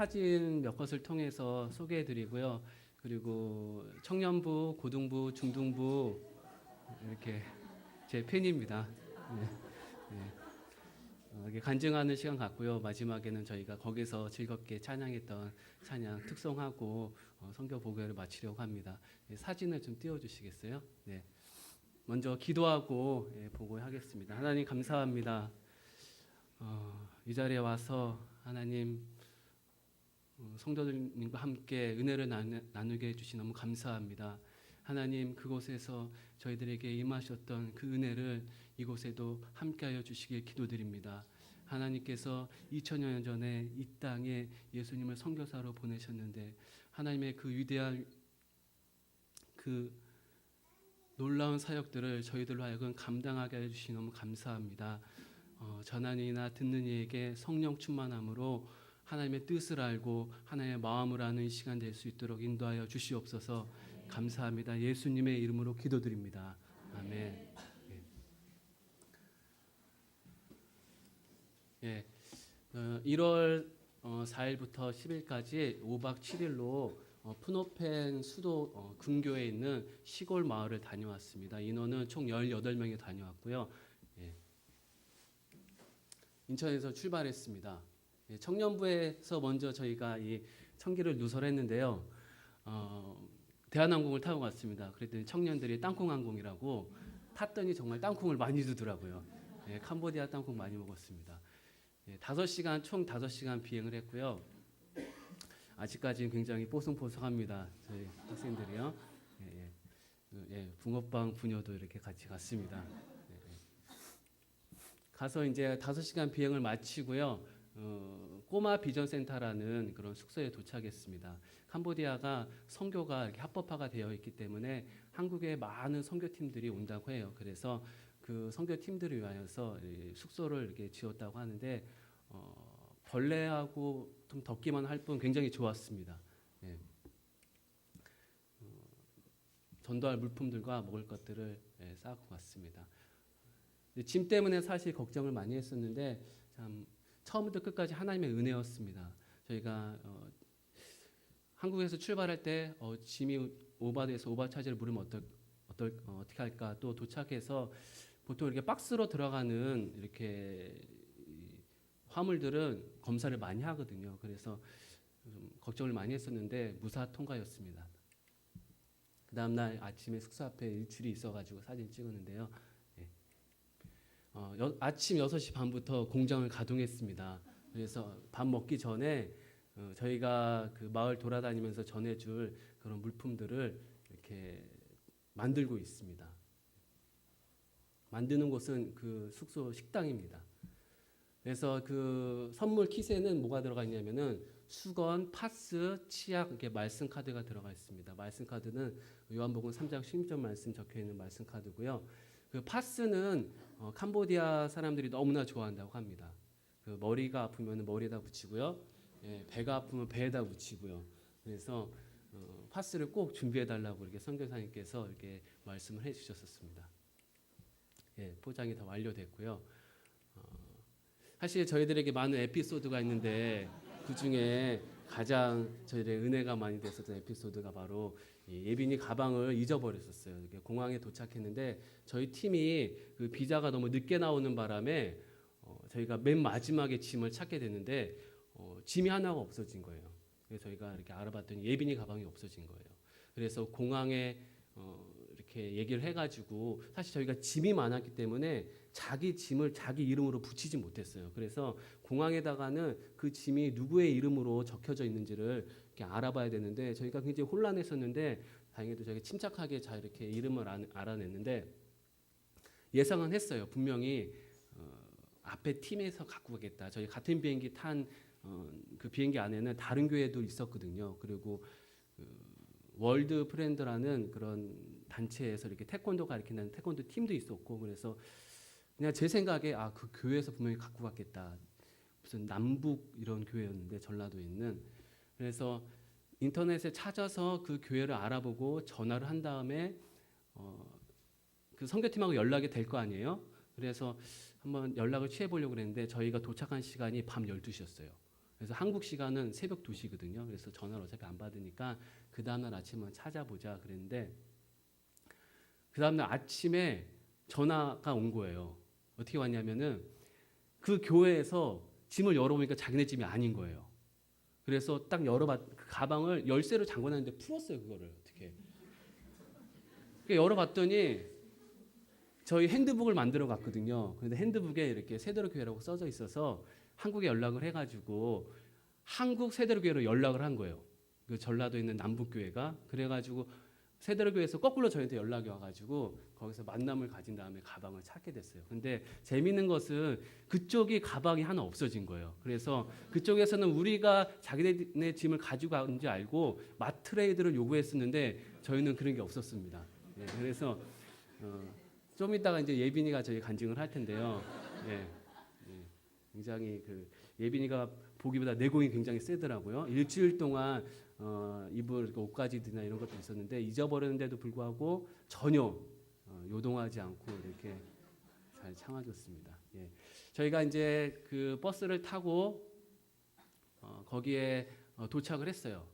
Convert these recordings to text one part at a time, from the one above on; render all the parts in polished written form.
사진 몇 것을 통해서 소개해드리고요. 그리고 청년부, 고등부, 중등부 이렇게 제 팬입니다. 네, 네. 이렇게 간증하는 시간 갖고요. 마지막에는 저희가 거기서 즐겁게 찬양했던 찬양 특송하고 성경 보고를 마치려고 합니다. 네, 사진을 좀 띄워주시겠어요? 네. 먼저 기도하고 보고하겠습니다. 하나님 감사합니다. 이 자리에 와서 하나님 성도들님과 함께 은혜를 나누게 해주시 너무 감사합니다. 하나님 그곳에서 저희들에게 임하셨던 그 은혜를 이곳에도 함께하여 주시길 기도드립니다. 하나님께서 2000여 년 전에 이 땅에 예수님을 선교사로 보내셨는데 하나님의 그 위대한 그 놀라운 사역들을 저희들로 하여금 감당하게 해주시 너무 감사합니다. 전하니나 듣는 이에게 성령 충만함으로 하나님의 뜻을 알고 하나님의 마음을 아는 시간 될 수 있도록 인도하여 주시옵소서. 감사합니다. 예수님의 이름으로 기도드립니다. 아멘. 예. 1월 4일부터 10일까지 5박 7일로 프노펜 수도 근교에 있는 시골 마을을 다녀왔습니다. 인원은 총 18명이 다녀왔고요. 예. 인천에서 출발했습니다. 예. 청년부에서 먼저 저희가 이 청기를 누설했는데요. 대한항공을 타고 갔습니다. 그랬더니 청년들이 땅콩항공이라고 탔더니 정말 땅콩을 많이 주더라고요. 예. 캄보디아 땅콩 많이 먹었습니다. 예. 5시간 총 5시간 비행을 했고요. 아직까지는 굉장히 뽀송뽀송합니다. 저희 학생들이요. 예, 예. 붕어빵 부녀도 이렇게 같이 갔습니다. 예, 예. 가서 이제 5시간 비행을 마치고요. 꼬마 비전 센터라는 그런 숙소에 도착했습니다. 캄보디아가 선교가 이렇게 합법화가 되어 있기 때문에 한국에 많은 선교팀들이 온다고 해요. 그래서 그 선교팀들을 위하여서 숙소를 이렇게 지었다고 하는데 벌레하고 좀 덥기만 할 뿐 굉장히 좋았습니다. 예. 전도할 물품들과 먹을 것들을 싸고 갔습니다. 짐 때문에 사실 걱정을 많이 했었는데 참 처음부터 끝까지 하나님의 은혜였습니다. 저희가 한국에서 출발할 때 짐이 오바돼서 오바 차지를 물으면 어떻게 할까? 또 도착해서 보통 이렇게 박스로 들어가는 이렇게 화물들은 검사를 많이 하거든요. 그래서 좀 걱정을 많이 했었는데 무사 통과였습니다. 그 다음날 아침에 숙소 앞에 일출이 있어가지고 사진 찍었는데요. 예. 아침 6시 반부터 공장을 가동했습니다. 그래서 밥 먹기 전에 저희가 그 마을 돌아다니면서 전해줄 그런 물품들을 이렇게 만들고 있습니다. 만드는 곳은 그 숙소 식당입니다. 그래서 그 선물 킷에는 뭐가 들어가 있냐면은 수건, 파스, 치약, 이렇게 말씀 카드가 들어가 있습니다. 말씀 카드는 요한복음 3장 16절 말씀 적혀 있는 말씀 카드고요. 그 파스는 캄보디아 사람들이 너무나 좋아한다고 합니다. 그 머리가 아프면 머리에다 붙이고요. 예, 배가 아프면 배에다 붙이고요. 그래서 파스를 꼭 준비해 달라고 이렇게 선교사님께서 이렇게 말씀을 해 주셨었습니다. 예, 포장이 다 완료됐고요. 사실 저희들에게 많은 에피소드가 있는데 그 중에 가장 저희들의 은혜가 많이 됐었던 에피소드가 바로 예빈이 가방을 잊어버렸었어요. 공항에 도착했는데 저희 팀이 그 비자가 너무 늦게 나오는 바람에 저희가 맨 마지막에 짐을 찾게 됐는데 짐이 하나가 없어진 거예요. 그래서 저희가 이렇게 알아봤더니 예빈이 가방이 없어진 거예요. 그래서 공항에 이렇게 얘기를 해가지고 사실 저희가 짐이 많았기 때문에 자기 짐을 자기 이름으로 붙이지 못했어요. 그래서 공항에다가는 그 짐이 누구의 이름으로 적혀져 있는지를 이렇게 알아봐야 되는데 저희가 굉장히 혼란했었는데 다행히도 저희가 침착하게 잘 이렇게 이름을 알아냈는데 예상은 했어요. 분명히 앞에 팀에서 갖고 가겠다. 저희 같은 비행기 탄 그 비행기 안에는 다른 교회도 있었거든요. 그리고 월드 프렌드라는 그런 단체에서 이렇게 태권도 가르치는 태권도 팀도 있었고 그래서 그냥 제 생각에 그 교회에서 분명히 갖고 갔겠다. 무슨 남북 이런 교회였는데 전라도에 있는 그래서 인터넷에 찾아서 그 교회를 알아보고 전화를 한 다음에 그 선교팀하고 연락이 될 거 아니에요. 그래서 한번 연락을 취해 보려고 그랬는데 저희가 도착한 시간이 밤 12시였어요. 그래서 한국 시간은 새벽 2시거든요. 그래서 전화를 어차피 안 받으니까 그 다음날 아침에 찾아보자 그랬는데 그 다음날 아침에 전화가 온 거예요. 어떻게 왔냐면은 그 교회에서 짐을 열어보니까 자기네 짐이 아닌 거예요. 그래서 딱 그 가방을 열쇠로 잠궈놨는데 풀었어요. 그거를 어떻게. 열어봤더니 저희 핸드북을 만들어 갔거든요. 그런데 핸드북에 이렇게 세대로교회라고 써져 있어서 한국에 연락을 해가지고 한국 세대로교회로 연락을 한 거예요. 그 전라도에 있는 남북교회가. 그래가지고 세대로교회에서 거꾸로 저희한테 연락이 와가지고 거기서 만남을 가진 다음에 가방을 찾게 됐어요. 근데 재미있는 것은 그쪽이 가방이 하나 없어진 거예요. 그래서 그쪽에서는 우리가 자기네 짐을 가지고 간지 알고 마트레이드를 요구했었는데 저희는 그런 게 없었습니다. 예, 그래서 좀 이따가 이제 예빈이가 저희 간증을 할 텐데요. 예, 예, 굉장히 그 예빈이가 보기보다 내공이 굉장히 세더라고요. 일주일 동안 입을 옷가지나 이런 것도 있었는데 잊어버렸는데도 불구하고 전혀 요동하지 않고 이렇게 잘 참아줬습니다. 예. 저희가 이제 그 버스를 타고 거기에 도착을 했어요.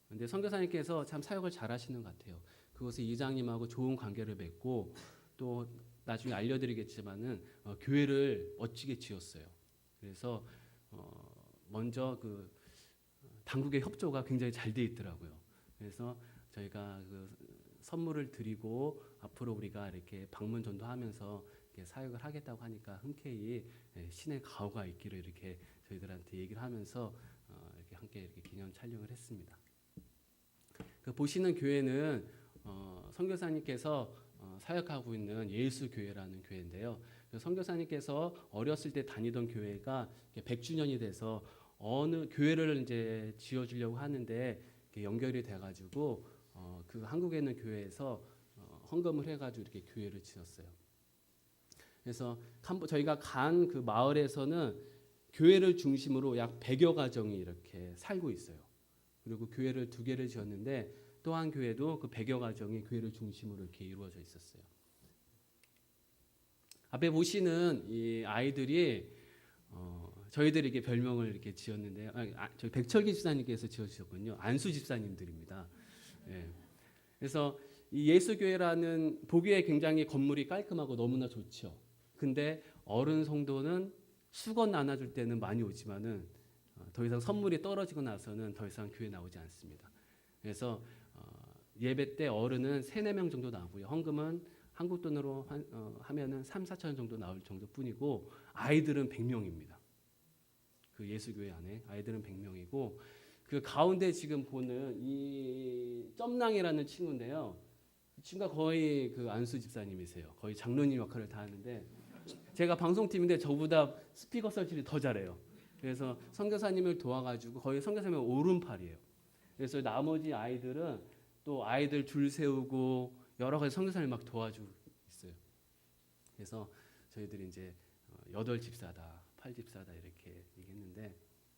근데 선교사님께서 참 사역을 잘하시는 것 같아요. 그곳에 이장님하고 좋은 관계를 맺고 또 나중에 알려드리겠지만은 교회를 멋지게 지었어요. 그래서 먼저 그 당국의 협조가 굉장히 잘 돼 있더라고요. 그래서 저희가 그 선물을 드리고 앞으로 우리가 이렇게 방문 전도하면서 이렇게 사역을 하겠다고 하니까 흔쾌히 신의 가호가 있기를 이렇게 저희들한테 얘기를 하면서 이렇게 함께 이렇게 기념 촬영을 했습니다. 그 보시는 교회는 선교사님께서 사역하고 있는 예수교회라는 교회인데요. 선교사님께서 어렸을 때 다니던 교회가 100주년이 돼서 어느 교회를 이제 지어주려고 하는데 연결이 돼가지고 그 한국에 있는 교회에서 헌금을 해가지고 이렇게 교회를 지었어요. 그래서 저희가 간 그 마을에서는 교회를 중심으로 약 100여 가정이 이렇게 살고 있어요. 그리고 교회를 2개를 지었는데 또 한 교회도 그 100여 가정이 교회를 중심으로 이렇게 이루어져 있었어요. 앞에 보시는 이 아이들이 저희들에게 별명을 이렇게 지었는데요. 저희 백철기 집사님께서 지어주셨군요. 안수 집사님들입니다. 예. 그래서 이 예수교회라는 보기에 굉장히 건물이 깔끔하고 너무나 좋죠. 근데 어른 성도는 수건 안아줄 때는 많이 오지만은 더 이상 선물이 떨어지고 나서는 더 이상 교회 나오지 않습니다. 그래서 예배 때 어른은 3-4명 정도 나오고요. 헌금은 한국 돈으로 하면은 3-4천 정도 나올 정도뿐이고 아이들은 100명입니다. 그 예수교회 안에 아이들은 100명이고 그 가운데 지금 보는 이 점랑이라는 친구인데요. 이 친구가 거의 그 안수 집사님이세요. 거의 장로님 역할을 다 하는데 제가 방송팀인데 저보다 스피커 설치를 더 잘해요. 그래서 선교사님을 도와가지고 거의 선교사님의 오른팔이에요. 그래서 나머지 아이들은 또 아이들 줄 세우고 여러 가지 선교사님 막 도와주고 있어요. 그래서 저희들이 이제 8집사다, 8집사다 이렇게 얘기했는데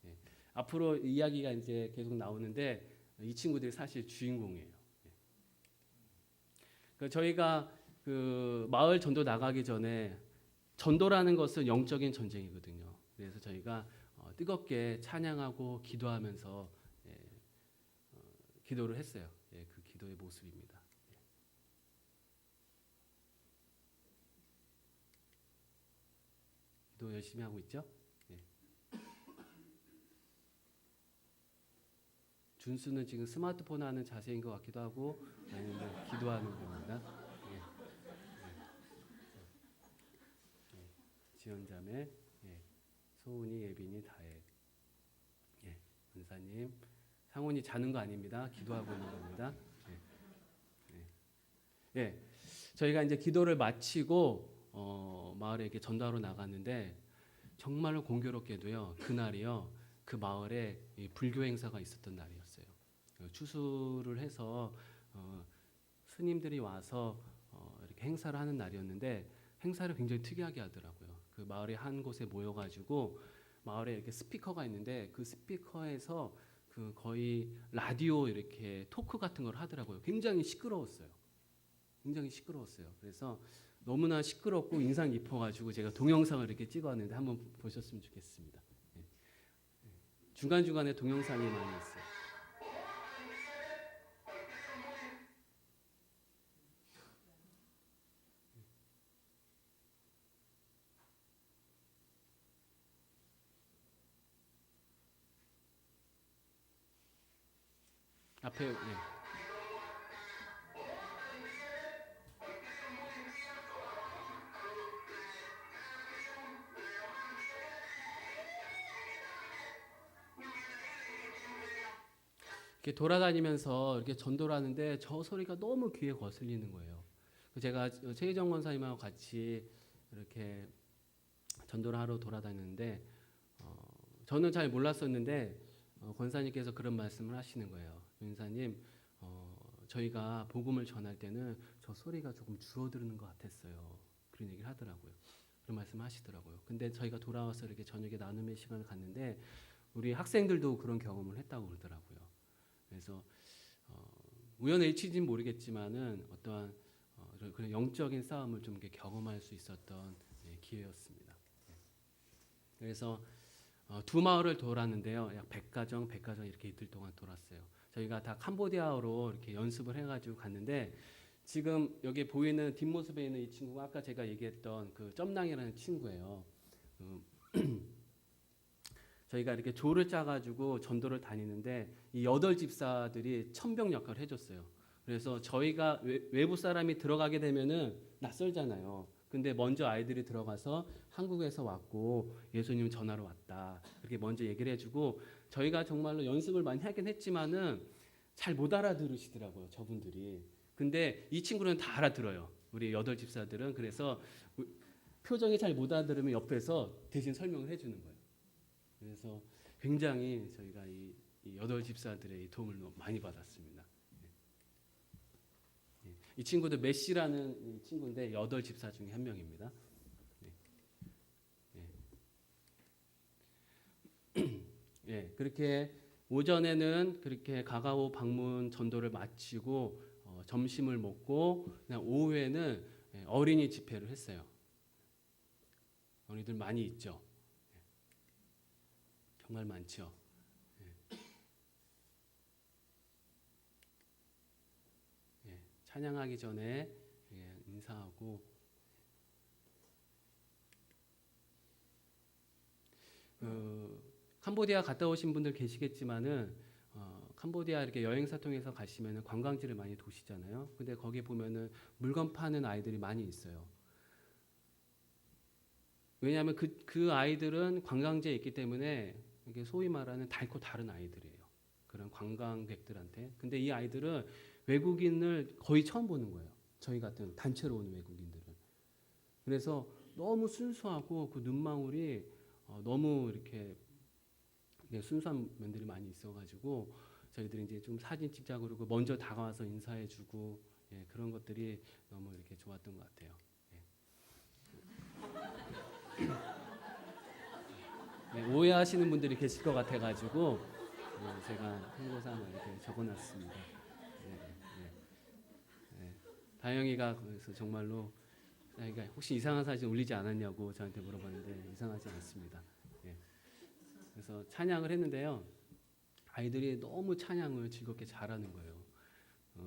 예. 앞으로 이야기가 이제 계속 나오는데 이 친구들이 사실 주인공이에요. 예. 그러니까 저희가 그 마을 전도 나가기 전에 전도라는 것은 영적인 전쟁이거든요. 그래서 저희가 뜨겁게 찬양하고 기도하면서 기도를 했어요. 예, 그 기도의 모습입니다. 예. 기도 열심히 하고 있죠? 예. 준수는 지금 스마트폰 하는 자세인 것 같기도 하고 아니면 기도하는 겁니다. 예. 예. 지연자매, 예. 소은이, 예빈이, 다혜, 예. 은사님, 상훈이 자는 거 아닙니다. 기도하고 있는 겁니다. 예. 예. 예. 저희가 이제 기도를 마치고 마을에 이렇게 전도하러 나갔는데 정말로 공교롭게도요. 그날이요. 그 마을에 이 불교 행사가 있었던 날이었어요. 추수를 해서 스님들이 와서 이렇게 행사를 하는 날이었는데 행사를 굉장히 특이하게 하더라고요. 그 마을의 한 곳에 모여가지고 마을에 이렇게 스피커가 있는데 그 스피커에서 그 거의 라디오 이렇게 토크 같은 걸 하더라고요. 굉장히 시끄러웠어요. 굉장히 시끄러웠어요. 그래서 너무나 시끄럽고 인상 깊어가지고 제가 동영상을 이렇게 찍어왔는데 한번 보셨으면 좋겠습니다. 예. 중간중간에 동영상이 많이 있어요. 앞에 이렇게 돌아다니면서 이렇게 전도를 하는데 저 소리가 너무 귀에 거슬리는 거예요. 제가 최희정 권사님하고 같이 이렇게 전도를 하러 돌아다녔는데 저는 잘 몰랐었는데 권사님께서 그런 말씀을 하시는 거예요. 윤사님, 저희가 복음을 전할 때는 저 소리가 조금 줄어드는 것 같았어요. 그런 얘기를 하더라고요. 그런 말씀을 하시더라고요. 근데 저희가 돌아와서 이렇게 저녁에 나눔의 시간을 갖는데 우리 학생들도 그런 경험을 했다고 그러더라고요. 그래서 우연의 일치인지는 모르겠지만은 어떠한 그런 영적인 싸움을 좀 이렇게 경험할 수 있었던 기회였습니다. 그래서 두 마을을 돌았는데요. 약 100가정 이렇게 이틀 동안 돌았어요. 저희가 다 캄보디아어로 이렇게 연습을 해가지고 갔는데 지금 여기 보이는 뒷모습에 있는 이 친구가 아까 제가 얘기했던 그 점랑이라는 친구예요. 저희가 이렇게 조를 짜가지고 전도를 다니는데 이 8집사들이 천병 역할을 해줬어요. 그래서 저희가 외부 사람이 들어가게 되면은 낯설잖아요. 근데 먼저 아이들이 들어가서 한국에서 왔고 예수님 전하러 왔다. 그렇게 먼저 얘기를 해주고 저희가 정말로 연습을 많이 하긴 했지만은 잘 못 알아들으시더라고요. 저분들이. 근데 이 친구는 다 알아들어요. 우리 8집사들은. 그래서 표정이 잘 못 알아들으면 옆에서 대신 설명을 해주는 거예요. 그래서 굉장히 저희가 이 8집사들의 도움을 많이 받았습니다. 이 친구도 메시라는 친구인데 8집사 중에 한 명입니다. 그렇게 오전에는 그렇게 가가오 방문 전도를 마치고 점심을 먹고 그냥 오후에는 어린이 집회를 했어요. 어린이들 많이 있죠. 정말 많죠. 찬양하기 전에 인사하고 캄보디아 갔다 오신 분들 계시겠지만은 캄보디아 이렇게 여행사 통해서 가시면은 관광지를 많이 도시잖아요. 근데 거기 보면은 물건 파는 아이들이 많이 있어요. 왜냐하면 그 아이들은 관광지에 있기 때문에 이게 소위 말하는 닳고 다른 아이들이에요. 그런 관광객들한테. 근데 이 아이들은 외국인을 거의 처음 보는 거예요. 저희 같은 단체로 오는 외국인들은. 그래서 너무 순수하고 그 눈망울이 너무 이렇게 순수한 면들이 많이 있어가지고 저희들이 이제 좀 사진 찍자 그러고 먼저 다가와서 인사해주고 그런 것들이 너무 이렇게 좋았던 것 같아요. 오해하시는 분들이 계실 것 같아가지고 제가 참고삼아 이렇게 적어놨습니다. 다영이가 그래서 정말로 혹시 이상한 사진 올리지 않았냐고 저한테 물어봤는데 이상하지 않습니다. 그래서 찬양을 했는데요. 아이들이 너무 찬양을 즐겁게 잘하는 거예요.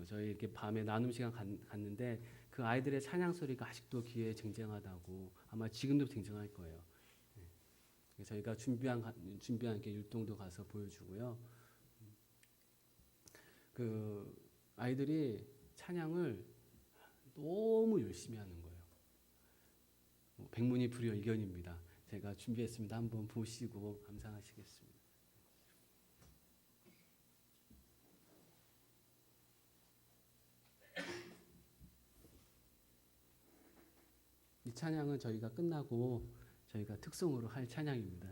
저희 이렇게 밤에 나눔 시간 갔는데 그 아이들의 찬양 소리가 아직도 귀에 쟁쟁하다고 아마 지금도 쟁쟁할 거예요. 저희가 준비한 이렇게 율동도 가서 보여주고요. 그 아이들이 찬양을 너무 열심히 하는 거예요. 백문이 불여일견입니다. 제가 준비했습니다. 한번 보시고 감상하시겠습니다. 이 찬양은 저희가 끝나고 저희가 특송으로 할 찬양입니다.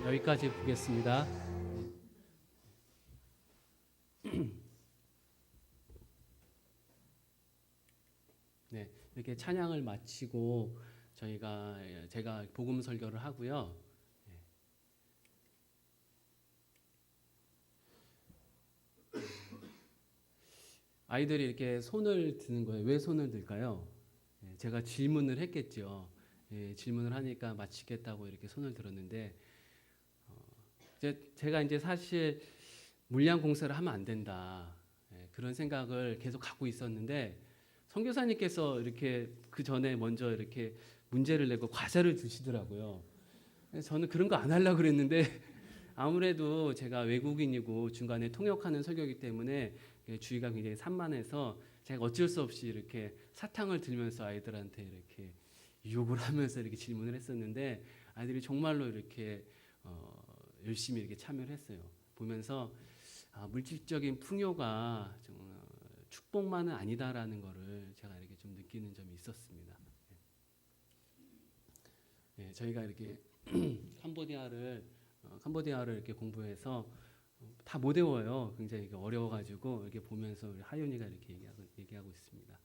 여기까지 보겠습니다. 네, 이렇게 찬양을 마치고 제가 복음 설교를 하고요. 아이들이 이렇게 손을 드는 거예요. 왜 손을 들까요? 제가 질문을 했겠죠. 질문을 하니까 마치겠다고 이렇게 손을 들었는데, 제가 이제 사실 물량 공세를 하면 안 된다. 그런 생각을 계속 갖고 있었는데, 선교사님께서 이렇게 그 전에 먼저 이렇게 문제를 내고 과제를 주시더라고요. 저는 그런 거 안 하려고 그랬는데, 아무래도 제가 외국인이고 중간에 통역하는 설교이기 때문에 주의가 굉장히 산만해서 제가 어쩔 수 없이 이렇게 사탕을 들면서 아이들한테 이렇게 유혹을 하면서 이렇게 질문을 했었는데, 아이들이 정말로 이렇게 열심히 이렇게 참여를 했어요. 보면서 물질적인 풍요가 축복만은 아니다라는 거를 제가 이렇게 좀 느끼는 점이 있었습니다. 저희가 이렇게 캄보디아를 이렇게 공부해서 다 못 외워요. 굉장히 이게 어려워가지고 이렇게 보면서 우리 하윤이가 이렇게 얘기하고 있습니다.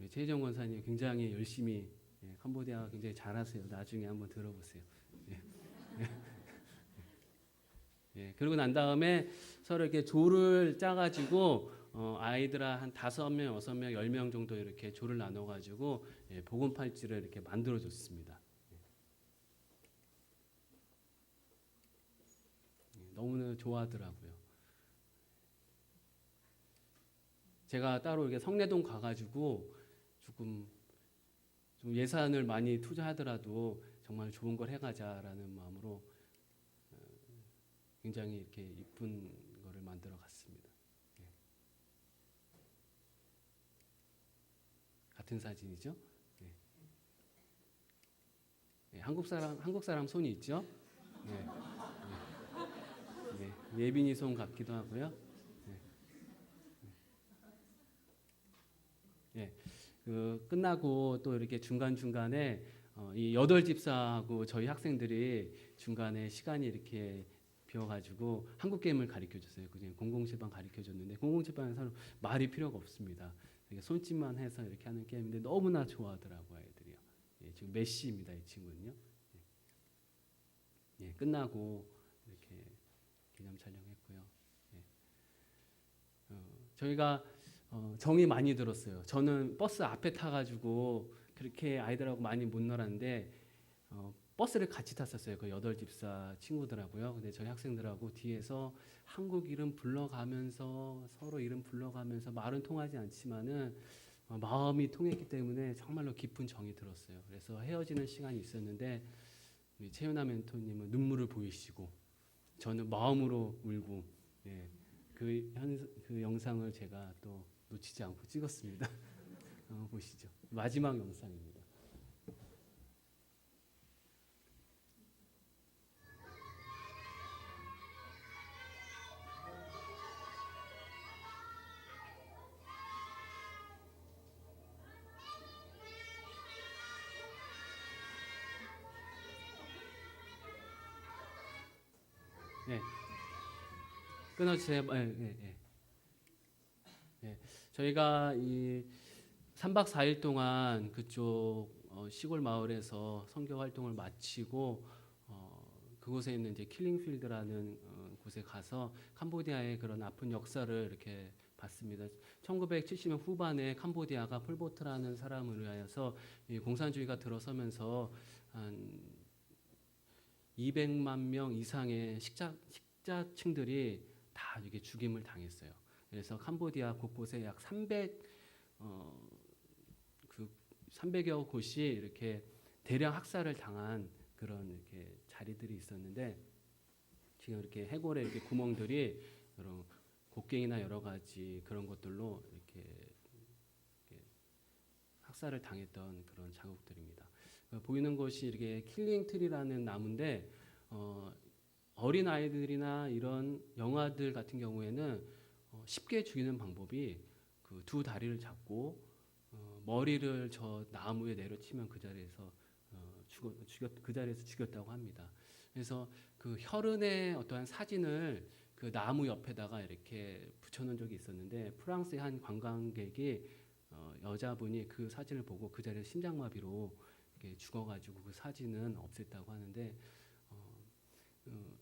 우리 최희정 권사님 굉장히 열심히 캄보디아 굉장히 잘하세요. 나중에 한번 들어보세요. 그러고 난 다음에 서로 이렇게 조를 짜가지고 아이들 한 5명, 6명, 10명 정도 이렇게 조를 나눠가지고 복음 팔찌를 이렇게 만들어줬습니다. 너무나 좋아하더라고요. 제가 따로 이렇게 성내동 가가지고 조금 좀 예산을 많이 투자하더라도 정말 좋은 걸 해가자라는 마음으로 굉장히 이렇게 이쁜 거를 만들어 갔습니다. 같은 사진이죠? 한국 사람 손이 있죠? 예빈이 손 같기도 하고요. 끝나고 또 이렇게 중간중간에 이 8집사하고 저희 학생들이 중간에 시간이 이렇게 비어가지고 한국 게임을 가르쳐 줬어요. 그냥 007방 가르쳐 줬는데 007방에서는 말이 필요가 없습니다. 손짓만 해서 이렇게 하는 게임인데 너무나 좋아하더라고요, 아이들이요. 지금 메시입니다, 이 친구는요. 끝나고 이렇게 기념 촬영했고요. 저희가 정이 많이 들었어요. 저는 버스 앞에 타가지고 그렇게 아이들하고 많이 못 놀았는데 버스를 같이 탔었어요. 그 8집사 친구들하고요. 근데 저희 학생들하고 뒤에서 한국 이름 불러가면서 서로 이름 불러가면서 말은 통하지 않지만은 마음이 통했기 때문에 정말로 깊은 정이 들었어요. 그래서 헤어지는 시간이 있었는데 우리 채윤아 멘토님은 눈물을 보이시고 저는 마음으로 울고 그 영상을 제가 또 놓치지 않고 찍었습니다. 보시죠. 마지막 영상입니다. 끊어주세요. 저희가 이 3박 4일 동안 그쪽 시골 마을에서 선교 활동을 마치고 그곳에 있는 이제 킬링필드라는 곳에 가서 캄보디아의 그런 아픈 역사를 이렇게 봤습니다. 1970년 후반에 캄보디아가 폴포트라는 사람을 의하여서 이 공산주의가 들어서면서 한 200만 명 이상의 식자층들이 다 이게 죽임을 당했어요. 그래서 캄보디아 곳곳에 약 300여 곳이 이렇게 대량 학살을 당한 그런 이렇게 자리들이 있었는데 지금 이렇게 해골에 이렇게 구멍들이 여러 곡괭이나 여러 가지 그런 것들로 이렇게 학살을 당했던 그런 자국들입니다. 보이는 것이 이렇게 킬링 트리라는 나무인데 어린 아이들이나 이런 영아들 같은 경우에는 쉽게 죽이는 방법이 그 두 다리를 잡고 머리를 저 나무에 내려치면 그 자리에서 그 자리에서 죽였다고 합니다. 그래서 그 혈흔의 어떠한 사진을 그 나무 옆에다가 이렇게 붙여놓은 적이 있었는데 프랑스의 한 관광객이 여자분이 그 사진을 보고 그 자리에 심장마비로 이렇게 죽어가지고 그 사진은 없앴다고 하는데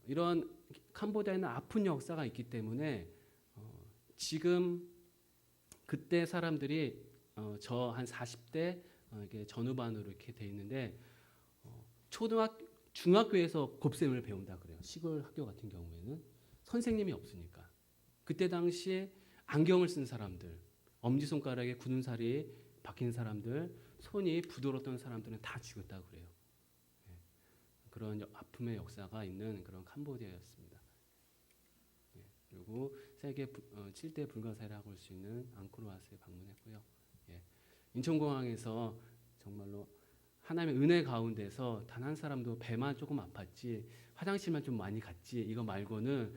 이런 캄보디아에는 아픈 역사가 있기 때문에 지금 그때 사람들이 저 한 40대 이게 전후반으로 이렇게 돼 있는데 중학교에서 곱셈을 배운다 그래요. 시골 학교 같은 경우에는 선생님이 없으니까. 그때 당시 안경을 쓴 사람들, 엄지손가락에 굳은 살이 박힌 사람들, 손이 부드러웠던 사람들은 다 죽였다 그래요. 그런 아픔의 역사가 있는 그런 캄보디아였습니다. 그리고 세계 7대 불가사리라고 할 수 있는 앙코르와트에 방문했고요. 인천공항에서 정말로 하나님의 은혜 가운데서 단 한 사람도 배만 조금 아팠지 화장실만 좀 많이 갔지 이거 말고는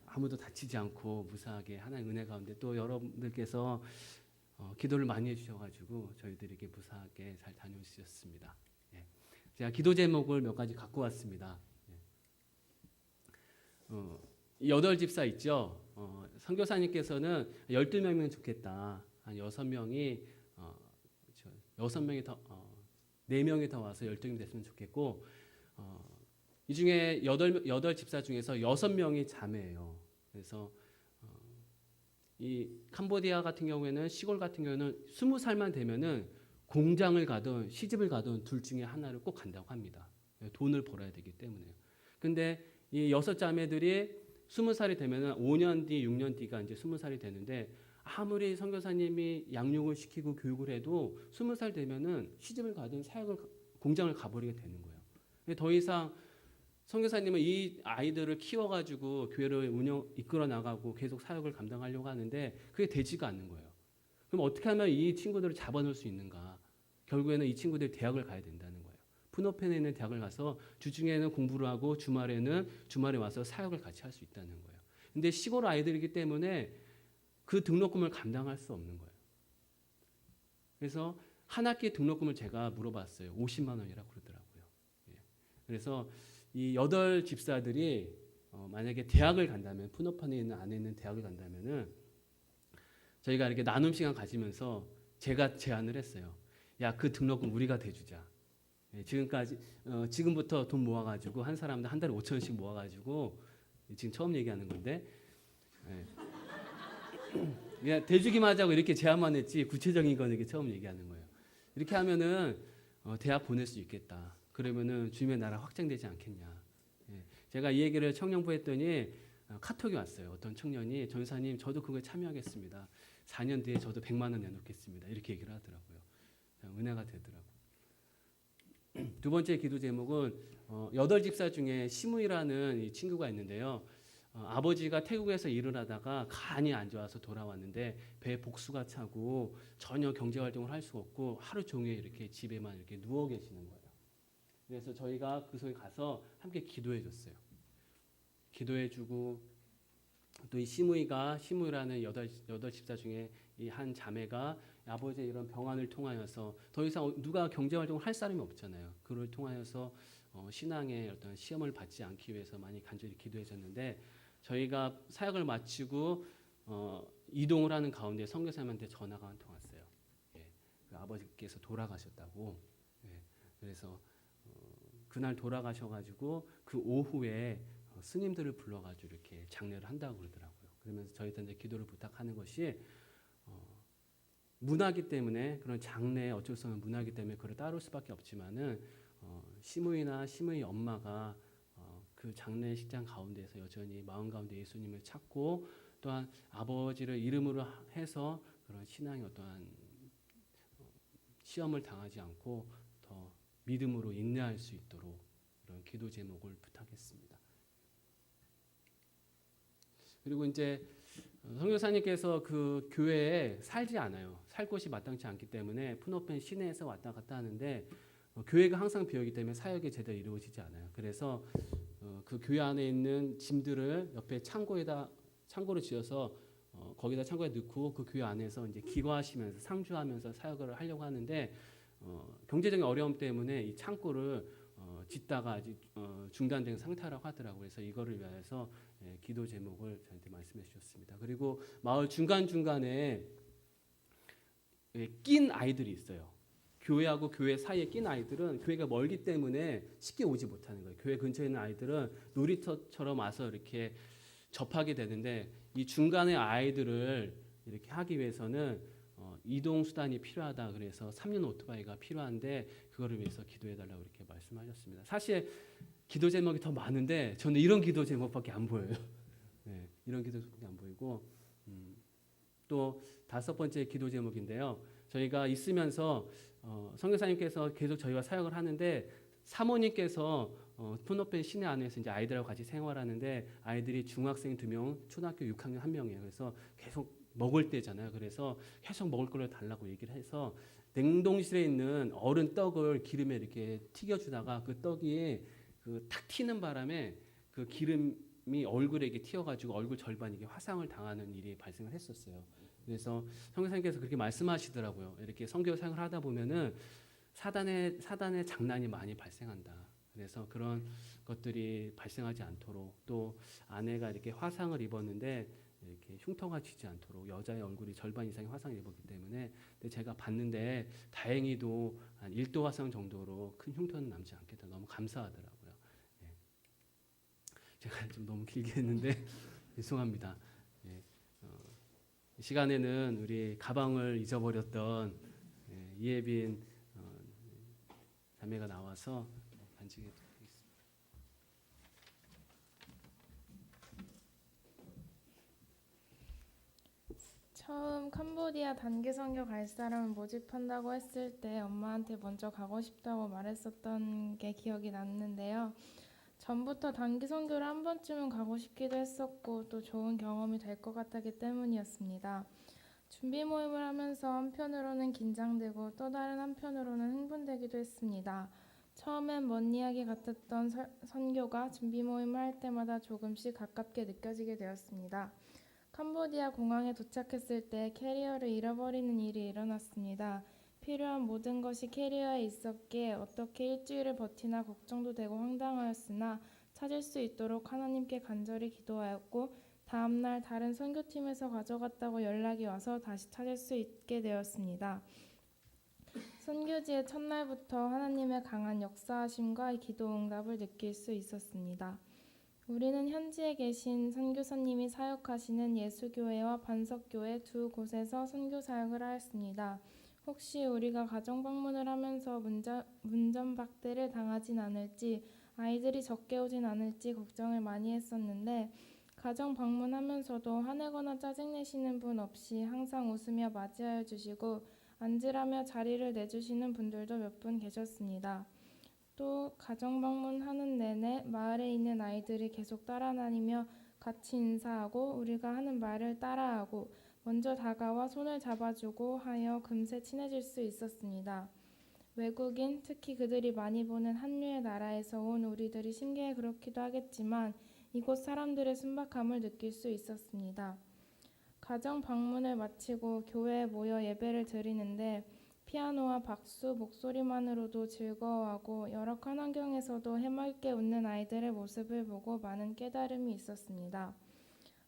아무도 다치지 않고 무사하게 하나님의 은혜 가운데 또 여러분들께서 기도를 많이 해주셔가지고 저희들에게 무사하게 잘 다녀올 수 있었습니다. 제가 기도 제목을 몇 가지 갖고 왔습니다. 여덟 집사 있죠. 선교사님께서는 12명이면 좋겠다. 한 6명이 6명이 더 4명이 더 와서 12명이 됐으면 좋겠고 이 중에 8 집사 중에서 6명이 자매예요. 그래서 이 캄보디아 같은 경우에는 시골 같은 경우에는 20살만 되면은 공장을 가든 시집을 가든 둘 중에 하나를 꼭 간다고 합니다. 돈을 벌어야 되기 때문에요. 근데 이 6자매들이 20살이 되면은 5년 뒤, 6년 뒤가 이제 20살이 되는데 아무리 선교사님이 양육을 시키고 교육을 해도 20살 되면은 시집을 가든 공장을 가버리게 되는 거예요. 더 이상 선교사님은 이 아이들을 키워가지고 교회를 이끌어 나가고 계속 사역을 감당하려고 하는데 그게 되지가 않는 거예요. 그럼 어떻게 하면 이 친구들을 잡아놓을 수 있는가? 결국에는 이 친구들이 대학을 가야 된다는 거예요. 푸노펜에 있는 대학을 가서 주중에는 공부를 하고 주말에 와서 사역을 같이 할 수 있다는 거예요. 근데 시골 아이들이기 때문에 그 등록금을 감당할 수 없는 거예요. 그래서 한 학기 등록금을 제가 물어봤어요. 50만 원이라고 그러더라고요. 그래서 이 8 집사들이 만약에 대학을 간다면 푸노펜에 있는 안에 있는 대학을 간다면은 저희가 이렇게 나눔 시간 가지면서 제가 제안을 했어요. 야, 그 등록금 우리가 대주자. 지금부터 돈 모아가지고 한 사람당 한 달에 5,000원씩 모아가지고 지금 처음 얘기하는 건데 그냥 대주기만 하자고 이렇게 제안만 했지 구체적인 건 이렇게 처음 얘기하는 거예요. 이렇게 하면은 대학 보낼 수 있겠다. 그러면은 주님의 나라 확장되지 않겠냐. 제가 이 얘기를 청년부에 했더니 카톡이 왔어요. 어떤 청년이 전사님 저도 그거에 참여하겠습니다. 4년 뒤에 저도 100만 원 내놓겠습니다. 이렇게 얘기를 하더라고요. 은혜가 되더라고요. 두 번째 기도 제목은 8 집사 중에 시무이라는 이 친구가 있는데요. 아버지가 태국에서 일을 하다가 간이 안 좋아서 돌아왔는데 배에 복수가 차고 전혀 경제 활동을 할 수 없고 하루 종일 이렇게 집에만 이렇게 누워 계시는 거예요. 그래서 저희가 그 속에 가서 함께 기도해 줬어요. 기도해 주고 또 이 시무이라는 8 집사 중에 이 한 자매가 아버지의 이런 병환을 통하여서 더 이상 누가 경제 활동을 할 사람이 없잖아요. 그를 통하여서 신앙의 어떤 시험을 받지 않기 위해서 많이 간절히 기도해 줬는데 저희가 사역을 마치고 이동을 하는 가운데 선교사님한테 전화가 한 통 왔어요. 그 아버지께서 돌아가셨다고. 그래서 그날 돌아가셔가지고 그 오후에 스님들을 불러가지고 이렇게 장례를 한다고 그러더라고요. 그러면서 저희한테 기도를 부탁하는 것이 문화기 때문에 그런 장례 어쩔 수 없는 문화기 때문에 그걸 따를 수밖에 없지만은 시무이나 시무이 엄마가 그 장례식장 가운데서 여전히 마음 가운데 예수님을 찾고 또한 아버지를 이름으로 해서 그런 신앙의 어떠한 시험을 당하지 않고 더 믿음으로 인내할 수 있도록 이런 기도 제목을 부탁했습니다. 그리고 이제 선교사님께서 그 교회에 살지 않아요. 살 곳이 마땅치 않기 때문에 푸노펜 시내에서 왔다 갔다 하는데 교회가 항상 비어있기 때문에 사역이 제대로 이루어지지 않아요. 그래서 그 교회 안에 있는 짐들을 옆에 창고를 지어서 거기다 창고에 넣고 그 교회 안에서 이제 기거하시면서 상주하면서 사역을 하려고 하는데 경제적인 어려움 때문에 이 창고를 짓다가 아직 중단된 상태라고 하더라고요. 그래서 이거를 위해서 기도 제목을 저한테 말씀해 주셨습니다. 그리고 마을 중간중간에 낀 아이들이 있어요. 교회하고 교회 사이에 낀 아이들은 교회가 멀기 때문에 쉽게 오지 못하는 거예요. 교회 근처에 있는 아이들은 놀이터처럼 와서 이렇게 접하게 되는데 이 중간의 아이들을 이렇게 하기 위해서는 이동 수단이 필요하다. 그래서 3륜 오토바이가 필요한데 그거를 위해서 기도해달라고 이렇게 말씀하셨습니다. 사실 기도 제목이 더 많은데 저는 이런 기도 제목밖에 안 보여요. 네, 이런 기도 제목이 안 보이고 또 5번째 기도 제목인데요. 저희가 있으면서 선교사님께서 계속 저희와 사역을 하는데 사모님께서 푸노펜 시내 안에서 이제 아이들하고 같이 생활하는데 아이들이 중학생 2명, 초등학교 6학년 1명이에요. 그래서 계속 먹을 때잖아요. 그래서 계속 먹을 걸 달라고 얘기를 해서 냉동실에 있는 얼은 떡을 기름에 이렇게 튀겨주다가 그 떡이 그 탁 튀는 바람에 그 기름이 얼굴에 이렇게 튀어가지고 얼굴 절반이 이게 화상을 당하는 일이 발생을 했었어요. 그래서 성교사님께서 그렇게 말씀하시더라고요. 이렇게 선교 생활을 하다 보면은 사단의 장난이 많이 발생한다. 그래서 그런 것들이 발생하지 않도록 또 아내가 이렇게 화상을 입었는데 이렇게 흉터가 지지 않도록 여자의 얼굴이 절반 이상의 화상을 입었기 때문에 근데 제가 봤는데 다행히도 한 1도 화상 정도로 큰 흉터는 남지 않겠다. 너무 감사하더라고요. 예. 제가 좀 너무 길게 했는데 죄송합니다. 예. 이 시간에는 우리 가방을 잊어버렸던 이예빈 자매가 나와서 간증해 드리겠습니다. 처음 캄보디아 단기 선교 갈 사람을 모집한다고 했을 때 엄마한테 먼저 가고 싶다고 말했었던 게 기억이 났는데요. 전부터 단기 선교를 한 번쯤은 가고 싶기도 했었고 또 좋은 경험이 될 것 같았기 때문이었습니다. 준비 모임을 하면서 한편으로는 긴장되고 또 다른 한편으로는 흥분되기도 했습니다. 처음엔 먼 이야기 같았던 선교가 준비 모임을 할 때마다 조금씩 가깝게 느껴지게 되었습니다. 캄보디아 공항에 도착했을 때 캐리어를 잃어버리는 일이 일어났습니다. 필요한 모든 것이 캐리어에 있었기에 어떻게 일주일을 버티나 걱정도 되고 황당하였으나 찾을 수 있도록 하나님께 간절히 기도하였고 다음날 다른 선교팀에서 가져갔다고 연락이 와서 다시 찾을 수 있게 되었습니다. 선교지의 첫날부터 하나님의 강한 역사하심과 기도 응답을 느낄 수 있었습니다. 우리는 현지에 계신 선교사님이 사역하시는 예수교회와 반석교회 두 곳에서 선교 사역을 하였습니다. 혹시 우리가 가정 방문을 하면서 문전박대를 당하진 않을지 아이들이 적게 오진 않을지 걱정을 많이 했었는데 가정 방문하면서도 화내거나 짜증내시는 분 없이 항상 웃으며 맞이하여 주시고 앉으라며 자리를 내주시는 분들도 몇 분 계셨습니다. 또 가정 방문하는 내내 마을에 있는 아이들이 계속 따라다니며 같이 인사하고 우리가 하는 말을 따라하고 먼저 다가와 손을 잡아주고 하여 금세 친해질 수 있었습니다. 외국인, 특히 그들이 많이 보는 한류의 나라에서 온 우리들이 신기해 그렇기도 하겠지만 이곳 사람들의 순박함을 느낄 수 있었습니다. 가정 방문을 마치고 교회에 모여 예배를 드리는데 피아노와 박수, 목소리만으로도 즐거워하고 열악한 환경에서도 해맑게 웃는 아이들의 모습을 보고 많은 깨달음이 있었습니다.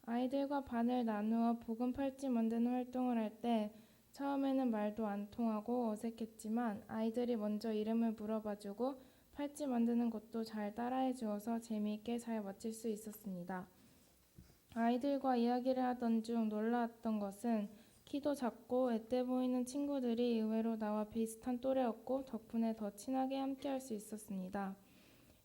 아이들과 반을 나누어 복음 팔찌 만드는 활동을 할 때 처음에는 말도 안 통하고 어색했지만 아이들이 먼저 이름을 물어봐주고 팔찌 만드는 것도 잘 따라해 주어서 재미있게 잘 마칠 수 있었습니다. 아이들과 이야기를 하던 중 놀라웠던 것은 키도 작고 앳돼 보이는 친구들이 의외로 나와 비슷한 또래였고 덕분에 더 친하게 함께할 수 있었습니다.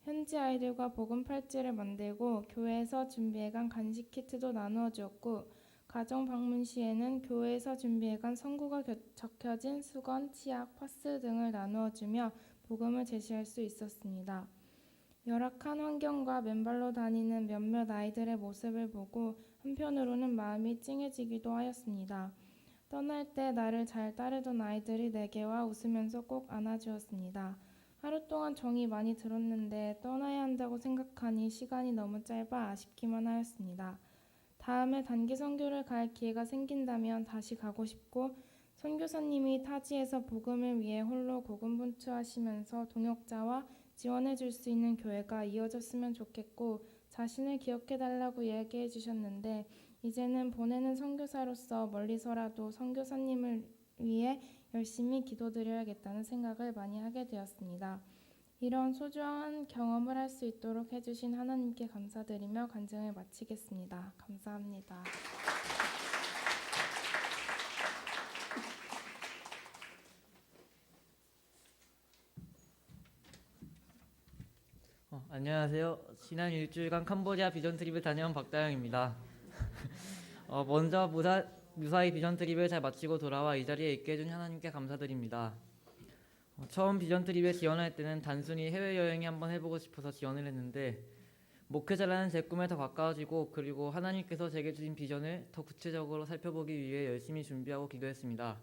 현지 아이들과 복음 팔찌를 만들고 교회에서 준비해간 간식 키트도 나누어 주었고 가정 방문 시에는 교회에서 준비해간 성구가 적혀진 수건, 치약, 파스 등을 나누어 주며 복음을 제시할 수 있었습니다. 열악한 환경과 맨발로 다니는 몇몇 아이들의 모습을 보고 한편으로는 마음이 찡해지기도 하였습니다. 떠날 때 나를 잘 따르던 아이들이 내게 와 웃으면서 꼭 안아주었습니다. 하루 동안 정이 많이 들었는데 떠나야 한다고 생각하니 시간이 너무 짧아 아쉽기만 하였습니다. 다음에 단기 선교를 갈 기회가 생긴다면 다시 가고 싶고 선교사님이 타지에서 복음을 위해 홀로 고군분투하시면서 동역자와 지원해 줄 수 있는 교회가 이어졌으면 좋겠고 자신을 기억해 달라고 이야기해 주셨는데 이제는 보내는 선교사로서 멀리서라도 선교사님을 위해 열심히 기도드려야겠다는 생각을 많이 하게 되었습니다. 이런 소중한 경험을 할 수 있도록 해주신 하나님께 감사드리며 간증을 마치겠습니다. 감사합니다. 안녕하세요. 지난 일주일간 캄보디아 비전 트립을 다녀온 박다영입니다. 먼저 무사히 비전 트립을 잘 마치고 돌아와 이 자리에 있게 해준 하나님께 감사드립니다. 처음 비전 트립에 지원할 때는 단순히 해외여행이 한번 해보고 싶어서 지원을 했는데 목회자라는 제 꿈에 더 가까워지고 그리고 하나님께서 제게 주신 비전을 더 구체적으로 살펴보기 위해 열심히 준비하고 기도했습니다.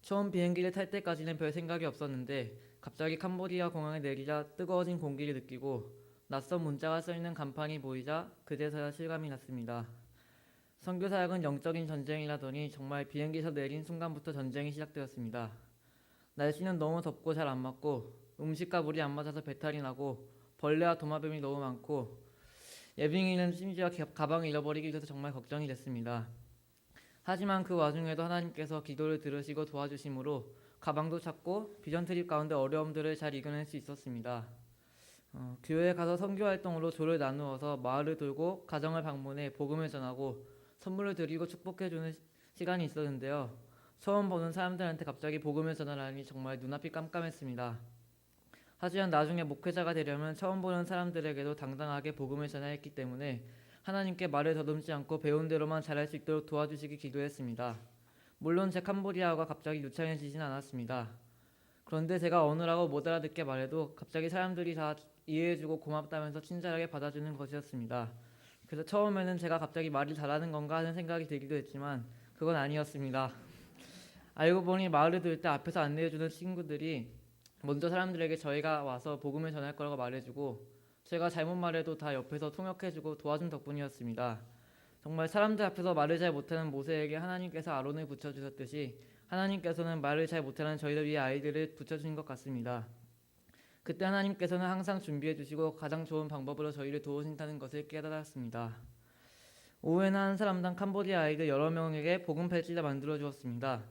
처음 비행기를 탈 때까지는 별 생각이 없었는데 갑자기 캄보디아 공항에 내리자 뜨거워진 공기를 느끼고 낯선 문자가 써있는 간판이 보이자 그제서야 실감이 났습니다. 선교사역은 영적인 전쟁이라더니 정말 비행기에서 내린 순간부터 전쟁이 시작되었습니다. 날씨는 너무 덥고 잘 안 맞고 음식과 물이 안 맞아서 배탈이 나고 벌레와 도마뱀이 너무 많고 예빙이는 심지어 가방을 잃어버리기 위해서 정말 걱정이 됐습니다. 하지만 그 와중에도 하나님께서 기도를 들으시고 도와주심으로 가방도 찾고 비전 트립 가운데 어려움들을 잘 이겨낼 수 있었습니다. 교회에 가서 선교 활동으로 조를 나누어서 마을을 돌고 가정을 방문해 복음을 전하고 선물을 드리고 축복해주는 시간이 있었는데요. 처음 보는 사람들한테 갑자기 복음을 전하라니 정말 눈앞이 깜깜했습니다. 하지만 나중에 목회자가 되려면 처음 보는 사람들에게도 당당하게 복음을 전해야 했기 때문에 하나님께 말을 더듬지 않고 배운 대로만 잘할 수 있도록 도와주시기 기도했습니다. 물론 제 캄보디아어가 갑자기 유창해지진 않았습니다. 그런데 제가 어느라고 못 알아듣게 말해도 갑자기 사람들이 다 이해해주고 고맙다면서 친절하게 받아주는 것이었습니다. 그래서 처음에는 제가 갑자기 말을 잘하는 건가 하는 생각이 들기도 했지만 그건 아니었습니다. 알고 보니 마을을 들 때 앞에서 안내해주는 친구들이 먼저 사람들에게 저희가 와서 복음을 전할 거라고 말해주고 제가 잘못 말해도 다 옆에서 통역해주고 도와준 덕분이었습니다. 정말 사람들 앞에서 말을 잘 못하는 모세에게 하나님께서 아론을 붙여주셨듯이 하나님께서는 말을 잘 못하는 저희들 위해 아이들을 붙여주신 것 같습니다. 그때 하나님께서는 항상 준비해주시고 가장 좋은 방법으로 저희를 도우신다는 것을 깨달았습니다. 오후에는 한 사람당 캄보디아 아이들 여러 명에게 복음 팔찌를 만들어 주었습니다.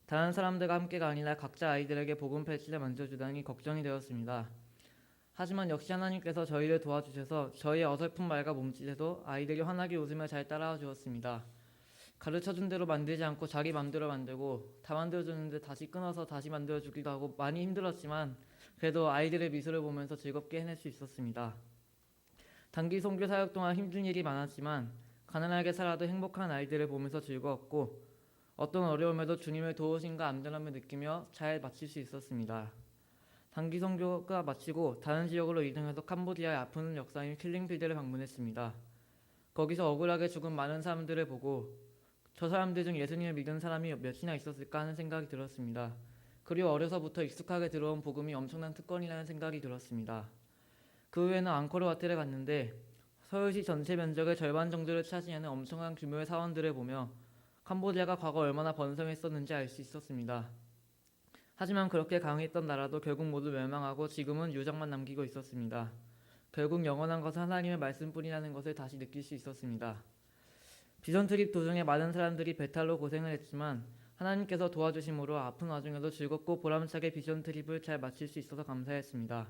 다른 사람들과 함께가 아니라 각자 아이들에게 복음 팔찌를 만져주다니 걱정이 되었습니다. 하지만 역시 하나님께서 저희를 도와주셔서 저희의 어설픈 말과 몸짓에도 아이들이 환하게 웃으며 잘 따라와 주었습니다. 가르쳐준 대로 만들지 않고 자기 맘대로 만들고 다 만들어주는데 다시 끊어서 다시 만들어주기도 하고 많이 힘들었지만 그래도 아이들의 미소를 보면서 즐겁게 해낼 수 있었습니다. 단기 선교 사역 동안 힘든 일이 많았지만 가난하게 살아도 행복한 아이들을 보면서 즐거웠고 어떤 어려움에도 주님의 도우심과 안전함을 느끼며 잘 마칠 수 있었습니다. 단기 선교가 마치고 다른 지역으로 이동해서 캄보디아의 아픈 역사인 킬링필드를 방문했습니다. 거기서 억울하게 죽은 많은 사람들을 보고 저 사람들 중 예수님을 믿은 사람이 몇이나 있었을까 하는 생각이 들었습니다. 그리고 어려서부터 익숙하게 들어온 복음이 엄청난 특권이라는 생각이 들었습니다. 그 후에는 앙코르와트를 갔는데 서울시 전체 면적의 절반 정도를 차지하는 엄청난 규모의 사원들을 보며 캄보디아가 과거 얼마나 번성했었는지 알 수 있었습니다. 하지만 그렇게 강했던 나라도 결국 모두 멸망하고 지금은 유적만 남기고 있었습니다. 결국 영원한 것은 하나님의 말씀뿐이라는 것을 다시 느낄 수 있었습니다. 비전 트립 도중에 많은 사람들이 배탈로 고생을 했지만 하나님께서 도와주심으로 아픈 와중에도 즐겁고 보람차게 비전 트립을 잘 마칠 수 있어서 감사했습니다.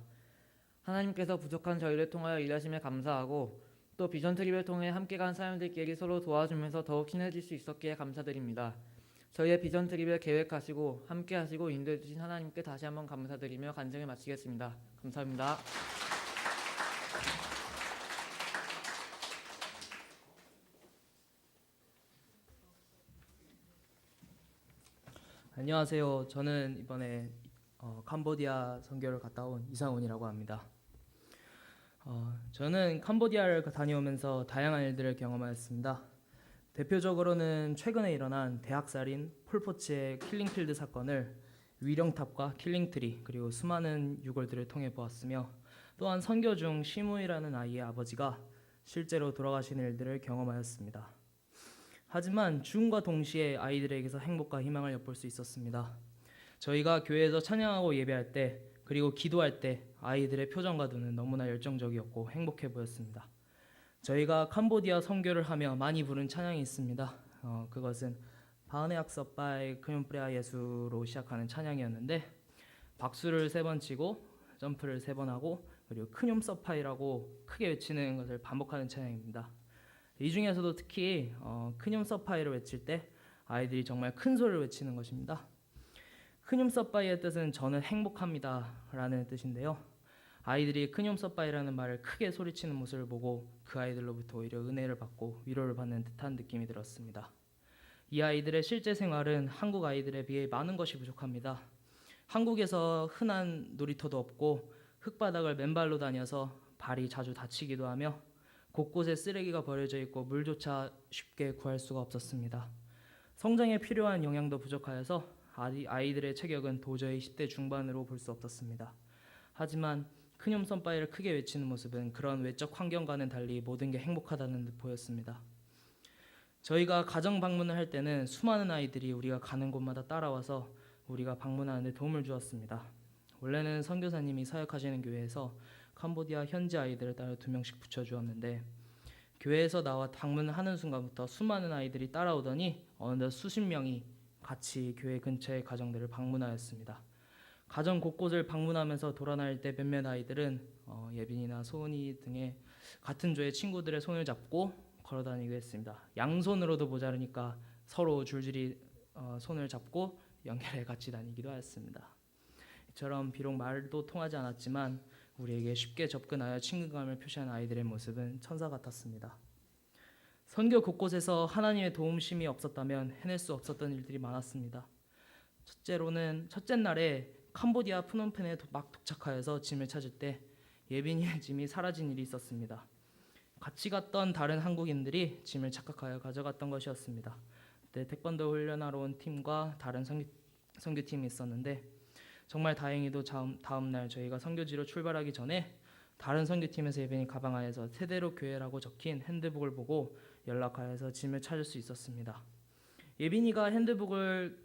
하나님께서 부족한 저희를 통하여 일하심에 감사하고 또 비전 트립을 통해 함께 간 사람들끼리 서로 도와주면서 더욱 친해질 수 있었기에 감사드립니다. 저희의 비전 트립을 계획하시고 함께 하시고 인도해 주신 하나님께 다시 한번 감사드리며 간증을 마치겠습니다. 감사합니다. 안녕하세요. 저는 이번에 캄보디아 선교를 갔다 온 이상훈이라고 합니다. 저는 캄보디아를 다녀오면서 다양한 일들을 경험하였습니다. 대표적으로는 최근에 일어난 대학살인 폴포츠의 킬링필드 사건을 위령탑과 킬링트리 그리고 수많은 유골들을 통해 보았으며 또한 선교 중 시무이라는 아이의 아버지가 실제로 돌아가신 일들을 경험하였습니다. 하지만 죽음과 동시에 아이들에게서 행복과 희망을 엿볼 수 있었습니다. 저희가 교회에서 찬양하고 예배할 때 그리고 기도할 때 아이들의 표정과 눈은 너무나 열정적이었고 행복해 보였습니다. 저희가 캄보디아 선교를 하며 많이 부른 찬양이 있습니다. 그것은 바은의학섭 바이 크뇽프레아 예수로 시작하는 찬양이었는데 박수를 3번 치고 점프를 3번 하고 그리고 크뇽서파이라고 크게 외치는 것을 반복하는 찬양입니다. 이 중에서도 특히 크뇽서파이를 외칠 때 아이들이 정말 큰 소리를 외치는 것입니다. 크뇽서파이의 뜻은 저는 행복합니다 라는 뜻인데요. 아이들이 크뇽서파이라는 말을 크게 소리치는 모습을 보고 그 아이들로부터 오히려 은혜를 받고 위로를 받는 듯한 느낌이 들었습니다. 이 아이들의 실제 생활은 한국 아이들에 비해 많은 것이 부족합니다. 한국에서 흔한 놀이터도 없고 흙바닥을 맨발로 다녀서 발이 자주 다치기도 하며 곳곳에 쓰레기가 버려져 있고 물조차 쉽게 구할 수가 없었습니다. 성장에 필요한 영양도 부족하여서 아이들의 체격은 도저히 10대 중반으로 볼 수 없었습니다. 하지만 크뇽선바이를 크게 외치는 모습은 그런 외적 환경과는 달리 모든 게 행복하다는 듯 보였습니다. 저희가 가정 방문을 할 때는 수많은 아이들이 우리가 가는 곳마다 따라와서 우리가 방문하는 데 도움을 주었습니다. 원래는 선교사님이 사역하시는 교회에서 캄보디아 현지 아이들을 따로 2명씩 붙여주었는데 교회에서 나와 방문하는 순간부터 수많은 아이들이 따라오더니 어느덧 수십 명이 같이 교회 근처의 가정들을 방문하였습니다. 가정 곳곳을 방문하면서 돌아다닐 때 몇몇 아이들은 예빈이나 소은이 등의 같은 조의 친구들의 손을 잡고 걸어다니기도 했습니다. 양손으로도 모자르니까 서로 줄줄이 손을 잡고 연결해 같이 다니기도 하였습니다. 이처럼 비록 말도 통하지 않았지만 우리에게 쉽게 접근하여 친근감을 표시한 아이들의 모습은 천사 같았습니다. 선교 곳곳에서 하나님의 도움심이 없었다면 해낼 수 없었던 일들이 많았습니다. 첫째 날에 캄보디아 프놈펜에 막 도착하여서 짐을 찾을 때 예빈이의 짐이 사라진 일이 있었습니다. 같이 갔던 다른 한국인들이 짐을 착각하여 가져갔던 것이었습니다. 그때 태권도 훈련하러 온 팀과 다른 선교팀이 있었는데 정말 다행히도 다음 날 저희가 선교지로 출발하기 전에 다른 선교팀에서 예빈이 가방 안에서 세대로 교회라고 적힌 핸드북을 보고 연락하여서 짐을 찾을 수 있었습니다. 예빈이가 핸드북을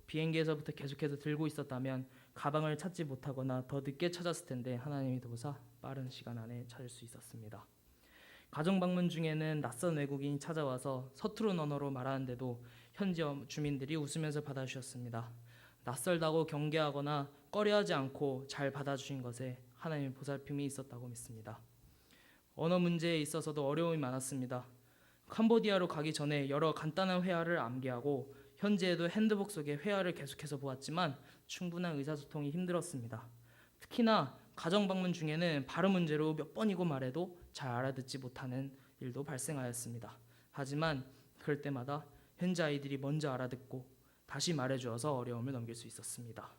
비행기에서부터 계속해서 들고 있었다면 가방을 찾지 못하거나 더 늦게 찾았을 텐데 하나님이 도우사 빠른 시간 안에 찾을 수 있었습니다. 가정 방문 중에는 낯선 외국인이 찾아와서 서투른 언어로 말하는데도 현지 주민들이 웃으면서 받아주셨습니다. 낯설다고 경계하거나 꺼려하지 않고 잘 받아주신 것에 하나님의 보살핌이 있었다고 믿습니다. 언어 문제에 있어서도 어려움이 많았습니다. 캄보디아로 가기 전에 여러 간단한 회화를 암기하고 현지에도 핸드북 속에 회화를 계속해서 보았지만 충분한 의사소통이 힘들었습니다. 특히나 가정 방문 중에는 발음 문제로 몇 번이고 말해도 잘 알아듣지 못하는 일도 발생하였습니다. 하지만 그럴 때마다 현지 아이들이 먼저 알아듣고 다시 말해주어서 어려움을 넘길 수 있었습니다.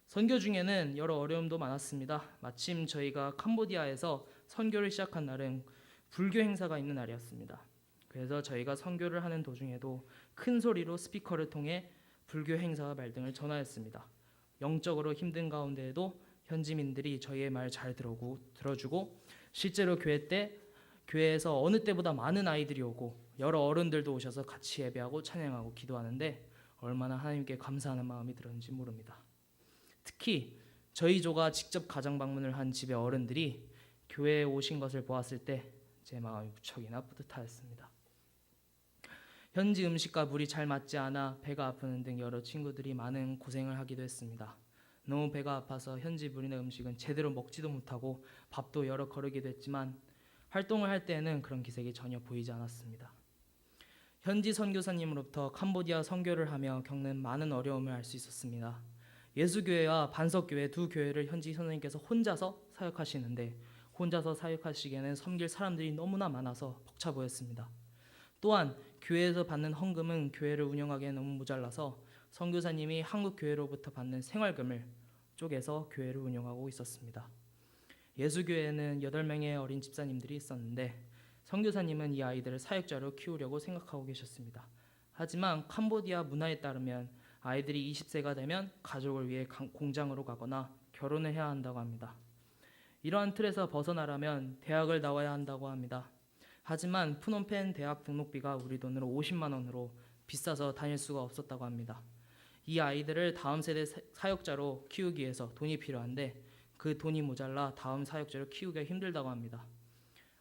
선교 중에는 여러 어려움도 많았습니다. 마침 저희가 캄보디아에서 선교를 시작한 날은 불교 행사가 있는 날이었습니다. 그래서 저희가 선교를 하는 도중에도 큰 소리로 스피커를 통해 불교 행사와 말등을 전하였습니다. 영적으로 힘든 가운데에도 현지민들이 저희의 말 잘 들어주고 실제로 교회에서 어느 때보다 많은 아이들이 오고 여러 어른들도 오셔서 같이 예배하고 찬양하고 기도하는데 얼마나 하나님께 감사하는 마음이 들었는지 모릅니다. 특히 저희 조가 직접 가정 방문을 한 집의 어른들이 교회에 오신 것을 보았을 때 제 마음이 무척이나 뿌듯하였습니다. 현지 음식과 물이 잘 맞지 않아 배가 아프는 등 여러 친구들이 많은 고생을 하기도 했습니다. 너무 배가 아파서 현지 물이나 음식은 제대로 먹지도 못하고 밥도 여러 거르기도 했지만 활동을 할 때에는 그런 기색이 전혀 보이지 않았습니다. 현지 선교사님으로부터 캄보디아 선교를 하며 겪는 많은 어려움을 알 수 있었습니다. 예수교회와 반석교회 두 교회를 현지 선생님께서 혼자서 사역하시는데 혼자서 사역하시기에는 섬길 사람들이 너무나 많아서 벅차 보였습니다. 또한 교회에서 받는 헌금은 교회를 운영하기에 너무 모자라서 선교사님이 한국 교회로부터 받는 생활금을 쪼개서 교회를 운영하고 있었습니다. 예수교회에는 8명의 어린 집사님들이 있었는데 선교사님은 이 아이들을 사역자로 키우려고 생각하고 계셨습니다. 하지만 캄보디아 문화에 따르면 아이들이 20세가 되면 가족을 위해 공장으로 가거나 결혼을 해야 한다고 합니다. 이러한 틀에서 벗어나려면 대학을 나와야 한다고 합니다. 하지만 푸놈펜 대학 등록비가 우리 돈으로 50만 원으로 비싸서 다닐 수가 없었다고 합니다. 이 아이들을 다음 세대 사역자로 키우기 위해서 돈이 필요한데 그 돈이 모자라 다음 사역자를 키우기가 힘들다고 합니다.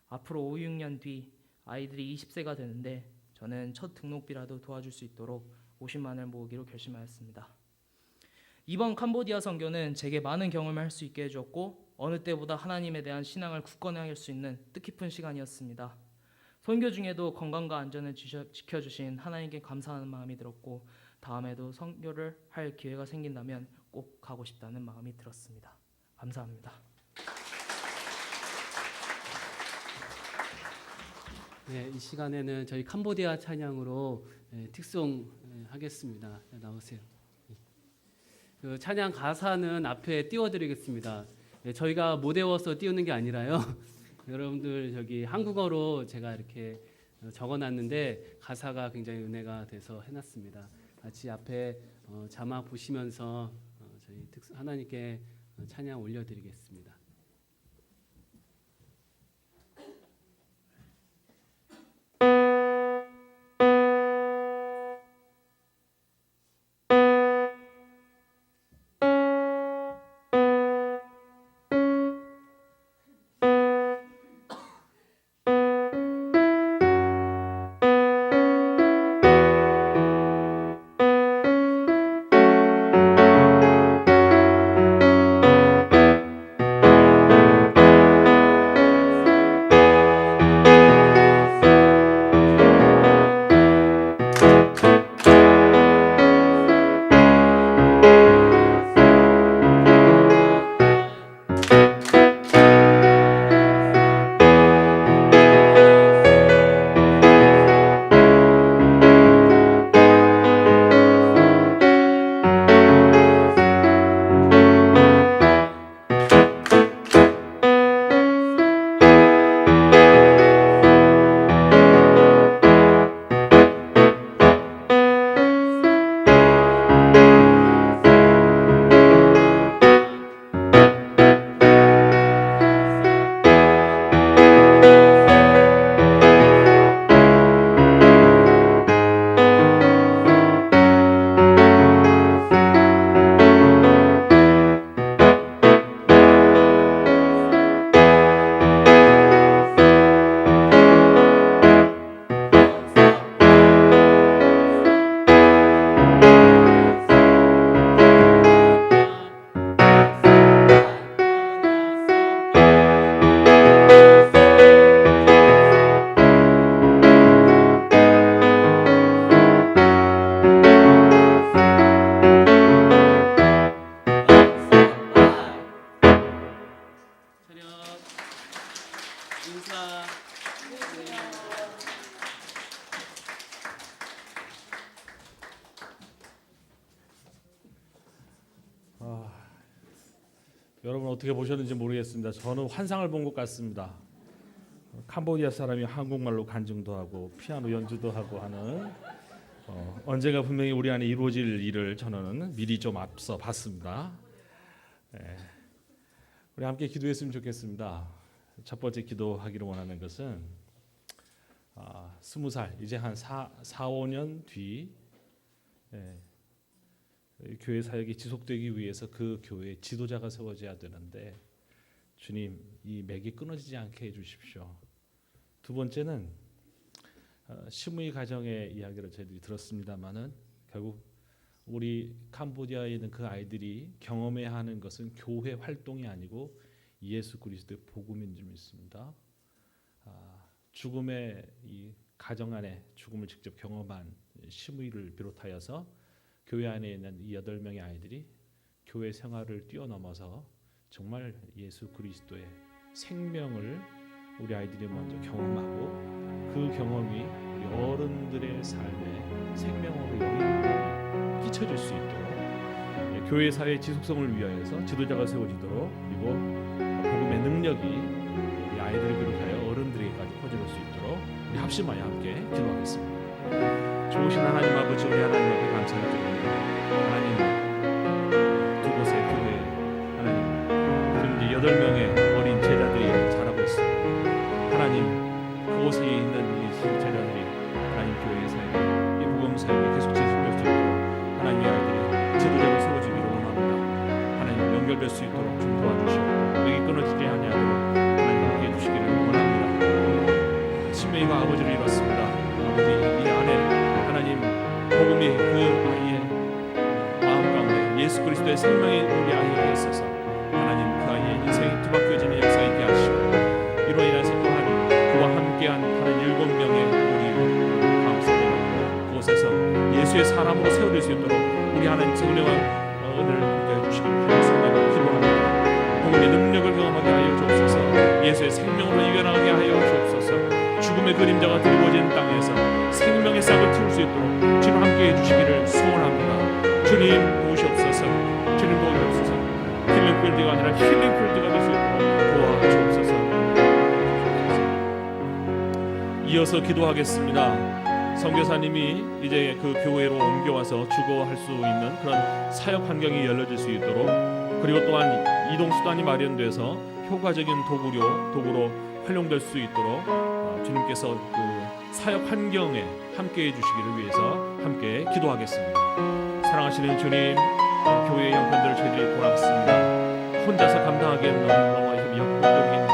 앞으로 5, 6년 뒤 아이들이 20세가 되는데 저는 첫 등록비라도 도와줄 수 있도록 50만 원을 모으기로 결심하였습니다. 이번 캄보디아 선교는 제게 많은 경험을 할 수 있게 해주었고 어느 때보다 하나님에 대한 신앙을 굳건히 할 수 있는 뜻깊은 시간이었습니다. 선교 중에도 건강과 안전을 지켜주신 하나님께 감사하는 마음이 들었고 다음에도 선교를 할 기회가 생긴다면 꼭 가고 싶다는 마음이 들었습니다. 감사합니다. 네, 이 시간에는 저희 캄보디아 찬양으로 특송 하겠습니다. 나오세요. 그 찬양 가사는 앞에 띄워드리겠습니다. 저희가 못 외워서 띄우는 게 아니라요. 여러분들 저기 한국어로 제가 이렇게 적어놨는데 가사가 굉장히 은혜가 돼서 해놨습니다. 같이 앞에 자막 보시면서 저희 하나님께 찬양 올려드리겠습니다. 인사. 여러분 어떻게 보셨는지 모르겠습니다. 저는 환상을 본 것 같습니다. 캄보디아 사람이 한국말로 간증도 하고 피아노 연주도 하고 하는 언젠가 분명히 우리 안에 이루어질 일을 저는 미리 좀 앞서 봤습니다. 우리 함께 기도했으면 좋겠습니다. 첫 번째 기도하기를 원하는 것은 20살 이제 한 4, 5년 뒤 교회 사역이 지속되기 위해서 그 교회에 지도자가 세워져야 되는데 주님 이 맥이 끊어지지 않게 해주십시오. 두 번째는 시므이 가정의 이야기를 저희들이 들었습니다마는 결국 우리 캄보디아에 있는 그 아이들이 경험해야 하는 것은 교회 활동이 아니고 예수 그리스도의 복음인 줄 믿습니다. 죽음의 이 가정 안에 죽음을 직접 경험한 시므이를 비롯하여서 교회 안에 있는 이 8명의 아이들이 교회 생활을 뛰어넘어서 정말 예수 그리스도의 생명을 우리 아이들이 먼저 경험하고 그 경험이 우리 어른들의 삶에 생명으로 영향을 끼쳐줄 수 있도록 교회 사회의 지속성을 위하여서 지도자가 세워지도록 그리고 복음의 능력이 우리 아이들을 비롯하여 어른들에게까지 퍼질 수 있도록 우리 합심하여 함께 기도하겠습니다. 좋으신 하나님 아버지 우리 하나님 앞에 감사를 드립니다. 하나님 두 곳의 교회 하나님 그런데 8명의 어린 제자들이 자라고 있습니다. 하나님 그곳에 있는 이 제자들이 하나님 교회의 사역 이 복음 사역이 계속 지속될 수 있도록 하나님의 아이들이 생명이 우리 아이에게 있어서 하나님 그 아이의 인생이 뒤바뀌어지는 역사 있게 하시고 이로 인해서 또한 그와 함께한 다른 7명의 우리 감사드리고 그곳에서 예수의 사람으로 세워질 수 있도록 우리 하나님 은혜와 은혜를 함께 해주시길 하나님 기도합니다. 복음의 능력을 경험하게 하여 주옵소서. 예수의 생명으로 이겨나가게 하여 주옵소서. 죽음의 그림자가 드리워진 땅에서 생명의 싹을 틔울 수 있도록 주님 함께 해주시기를 소원합니다. 주님 도우시옵소서. 주님 도우시옵소서. 힐링필드가 아니라 힐링필드가 될 수 있도록 도와주옵소서. 이어서 기도하겠습니다. 선교사님이 이제 그 교회로 옮겨와서 주거할 수 있는 그런 사역 환경이 열려질 수 있도록 그리고 또한 이동 수단이 마련돼서 효과적인 도구로 활용될 수 있도록 주님께서 그 사역 환경에 함께해 주시기를 위해서 함께 기도하겠습니다. 사랑하시는 주님, 교회의 형편들을 저희들이 돌아봤습니다. 혼자서 감당하기에는 너무 역부족인